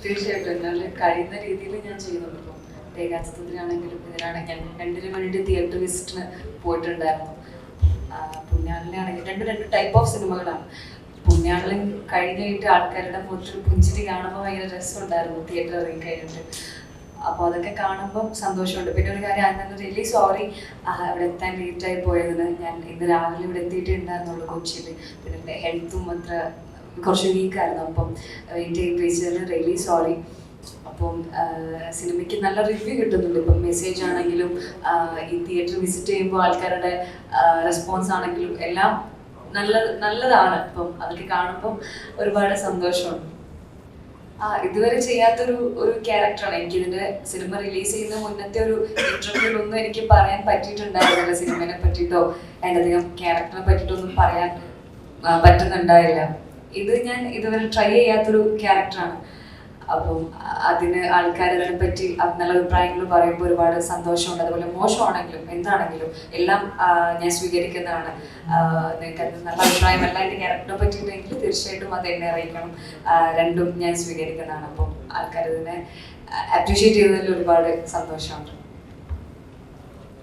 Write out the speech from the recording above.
തീർച്ചയായിട്ടും എന്നാൽ കഴിയുന്ന രീതിയിൽ ഞാൻ ചെയ്യുന്നുണ്ട്. ഇപ്പം രേഖാചിത്രത്തിനാണെങ്കിലും ഇതിനാണെങ്കിൽ ഞാൻ 2 വേണ്ടി തിയേറ്റർ വിസിറ്റിന് പോയിട്ടുണ്ടായിരുന്നു. പുണ്യാളിനാണെങ്കിൽ രണ്ട് ടൈപ്പ് ഓഫ് സിനിമകളാണ്. പുണ്യാളിൽ കഴിഞ്ഞിട്ട് ആൾക്കാരുടെ മുഖത്തൊരു പുഞ്ചിരി കാണുമ്പോൾ ഭയങ്കര രസമുണ്ടായിരുന്നു തിയേറ്റർ ഇറങ്ങി കഴിഞ്ഞിട്ട്. അപ്പോൾ അതൊക്കെ കാണുമ്പം സന്തോഷമുണ്ട്. പിന്നെ ഒരു കാര്യം ആയിരുന്നു, റിയലി സോറി ഇവിടെ എത്താൻ ലേറ്റായി പോയതിന്. ഞാൻ ഇന്ന് രാവിലെ ഇവിടെ എത്തിയിട്ടുണ്ടായിരുന്നുള്ളൂ കൊച്ചിയിൽ. പിന്നെ എൻ്റെ ഹെൽത്തും അത്ര കുറച്ച് വീക്കായിരുന്നു. അപ്പം വെയിറ്റ് ചെയ്ത് വെച്ചതിന് റിയലി സോറി. അപ്പം സിനിമയ്ക്ക് നല്ല റിവ്യൂ കിട്ടുന്നുണ്ട്. ഇപ്പം മെസ്സേജ് ആണെങ്കിലും ഈ തിയേറ്റർ വിസിറ്റ് ചെയ്യുമ്പോൾ ആൾക്കാരുടെ റെസ്പോൺസ് ആണെങ്കിലും എല്ലാം നല്ലതാണ്. അപ്പം അതൊക്കെ കാണുമ്പം ഒരുപാട് സന്തോഷമുണ്ട്. ഇതുവരെ ചെയ്യാത്തൊരു ക്യാരക്ടറാണ്. എനിക്കിതിൻ്റെ സിനിമ റിലീസ് ചെയ്യുന്ന മുന്നത്തെ ഒരു ഇന്റർവ്യൂലൊന്നും എനിക്ക് പറയാൻ പറ്റിയിട്ടുണ്ടായിരുന്നില്ല. സിനിമയെ പറ്റിയിട്ടോ അതിനധികം ക്യാരക്ടറിനെ പറ്റിയിട്ടൊന്നും പറയാൻ പറ്റുന്നുണ്ടായില്ല. ഇത് ഞാൻ ഇതുവരെ ട്രൈ ചെയ്യാത്തൊരു ക്യാരക്ടറാണ്. അപ്പം അതിന് ആൾക്കാർ അതിനെപ്പറ്റി നല്ല അഭിപ്രായങ്ങൾ പറയുമ്പോൾ ഒരുപാട് സന്തോഷമുണ്ട്. അതുപോലെ മോശമാണെങ്കിലും എന്താണെങ്കിലും എല്ലാം ഞാൻ സ്വീകരിക്കുന്നതാണ്. നിങ്ങൾക്ക് അത് നല്ല അഭിപ്രായമല്ല എൻ്റെ ക്യാരക്ടറിനെ പറ്റിയിട്ടെങ്കിൽ തീർച്ചയായിട്ടും അത് എന്നെ അറിയിക്കണം. രണ്ടും ഞാൻ സ്വീകരിക്കുന്നതാണ്. അപ്പം ആൾക്കാർ ഇതിനെ അപ്രീഷിയേറ്റ് ചെയ്തതിൽ ഒരുപാട് സന്തോഷമുണ്ട്.